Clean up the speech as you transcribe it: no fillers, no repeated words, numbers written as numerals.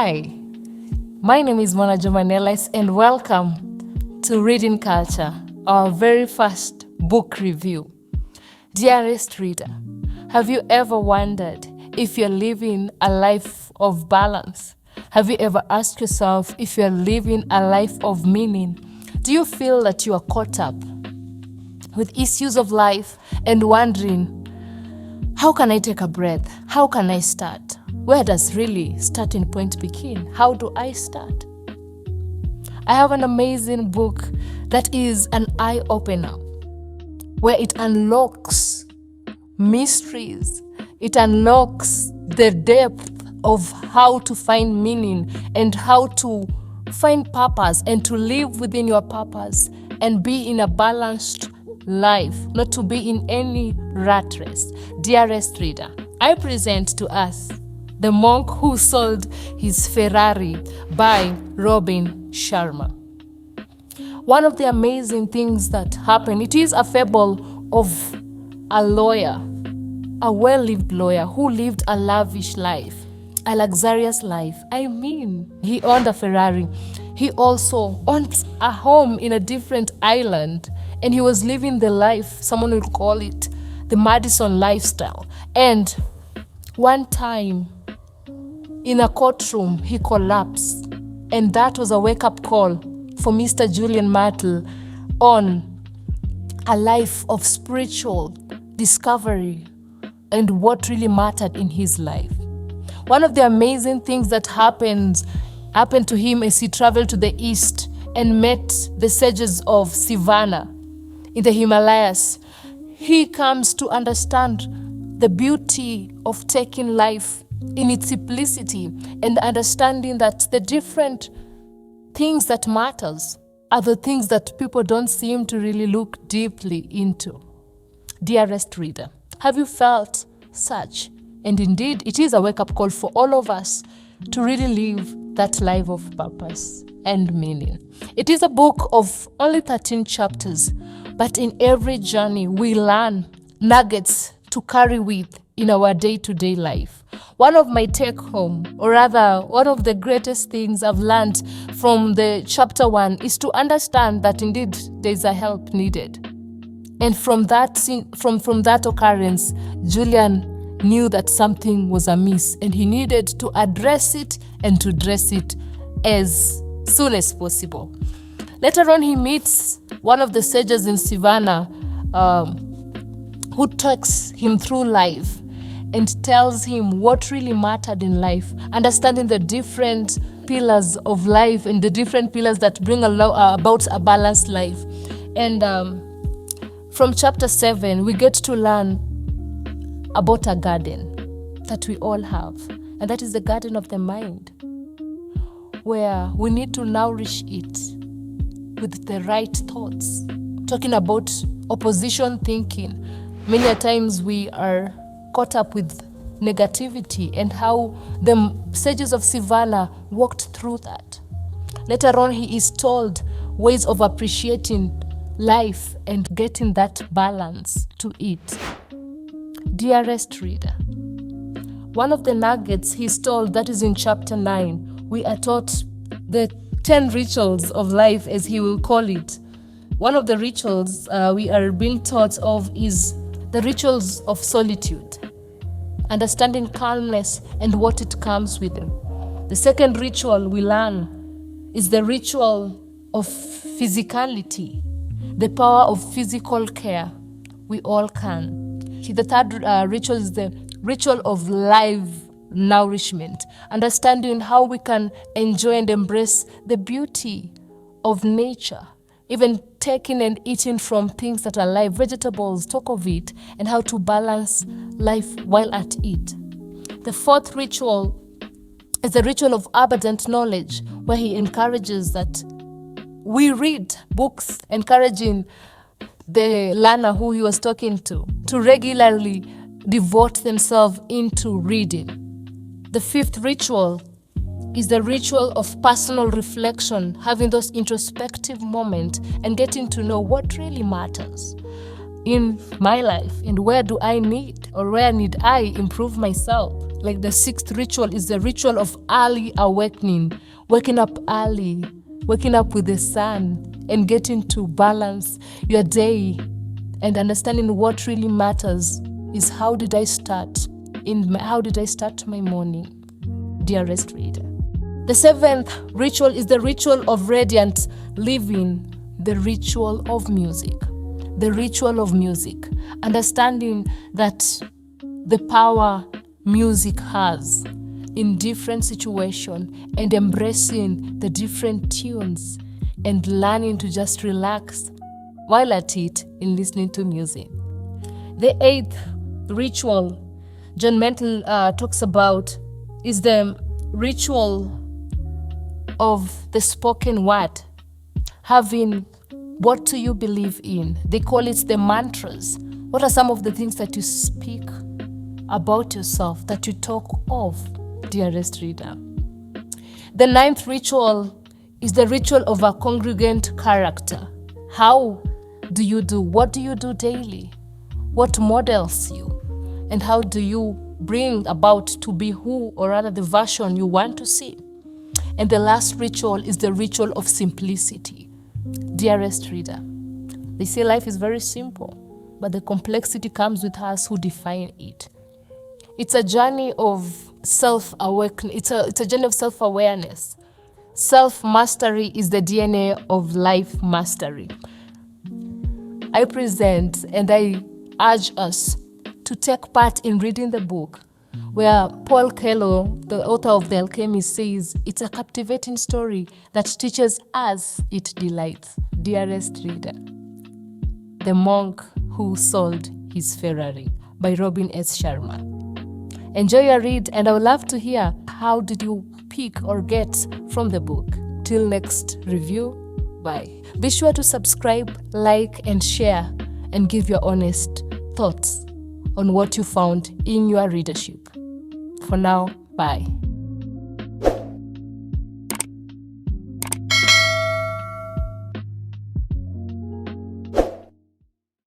Hi, my name is Mona Jomanelis and welcome to Reading Culture, our very first book review. Dearest reader, have you ever wondered if you're living a life of balance? Have you ever asked yourself if you're living a life of meaning? Do you feel that you are caught up with issues of life and wondering, how can I take a breath? How can I start? Where does really starting point begin? How do I start? I have an amazing book that is an eye-opener, where it unlocks mysteries. It unlocks the depth of how to find meaning and how to find purpose and to live within your purpose and be in a balanced life, not to be in any rat race. Dearest reader, I present to us The Monk Who Sold His Ferrari by Robin Sharma. One of the amazing things that happened, it is a fable of a lawyer, a well-lived lawyer who lived a lavish life, a luxurious life. He owned a Ferrari. He also owned a home in a different island, and he was living the life, someone would call it the Madison lifestyle. And one time, in a courtroom, he collapsed. And that was a wake-up call for Mr. Julian Martel on a life of spiritual discovery and what really mattered in his life. One of the amazing things that happened to him as he traveled to the east and met the sages of Savannah in the Himalayas. He comes to understand the beauty of taking life in its simplicity and understanding that the different things that matters are the things that people don't seem to really look deeply into. Dearest reader, have you felt such? And indeed, it is a wake-up call for all of us to really live that life of purpose and meaning. It is a book of only 13 chapters, but in every journey, we learn nuggets to carry with in our day-to-day life. One of my take-home, or rather, one of the greatest things I've learned from the chapter 1 is to understand that indeed there's a help needed. And from that occurrence, Julian knew that something was amiss and he needed to address it and to address it as soon as possible. Later on, he meets one of the sages in Savannah who takes him through life and tells him what really mattered in life, understanding the different pillars of life and the different pillars that bring about a balanced life. And from chapter 7, we get to learn about a garden that we all have, and that is the garden of the mind, where we need to nourish it with the right thoughts. Talking about opposition thinking, many a times we are caught up with negativity and how the sages of Savannah walked through that. Later on, he is told ways of appreciating life and getting that balance to it. Dearest reader, one of the nuggets he's told, that is in chapter 9, we are taught the 10 rituals of life, as he will call it. One of the rituals we are being taught of is the rituals of solitude, understanding calmness and what it comes with it. The second ritual we learn is the ritual of physicality, the power of physical care. We all can. The third ritual is the ritual of life nourishment, understanding how we can enjoy and embrace the beauty of nature, even taking and eating from things that are alive, vegetables, talk of it, and how to balance life while at it. The fourth ritual is the ritual of abundant knowledge, where he encourages that we read books, encouraging the learner who he was talking to regularly devote themselves into reading. The fifth ritual is the ritual of personal reflection, having those introspective moments and getting to know what really matters in my life and where do I need or where need I improve myself. like the sixth ritual is the ritual of early awakening, waking up early, waking up with the sun and getting to balance your day and understanding what really matters is how did I start my morning, dearest reader. The seventh ritual is the ritual of radiant living, the ritual of music. The ritual of music, understanding that the power music has in different situations and embracing the different tunes and learning to just relax while at it in listening to music. The eighth ritual John Mental talks about is the ritual of the spoken word, having what do you believe in? They call it the mantras. What are some of the things that you speak about yourself, that you talk of, dearest reader? The ninth ritual is the ritual of a congruent character. How do you do? What do you do daily? What models you? And how do you bring about to be who, or rather the version you want to see? And the last ritual is the ritual of simplicity. Dearest reader, they say life is very simple, but the complexity comes with us who define it. It's a journey of self-awakening. It's a journey of self-awareness. Self-mastery is the DNA of life mastery. I present and I urge us to take part in reading the book, where Paul Coelho, the author of The Alchemist, says it's a captivating story that teaches us it delights. Dearest reader, The Monk Who Sold His Ferrari by Robin S. Sharma. Enjoy your read, and I would love to hear how did you pick or get from the book. Till next review, bye. Be sure to subscribe, like, and share, and give your honest thoughts on what you found in your readership. For now, bye.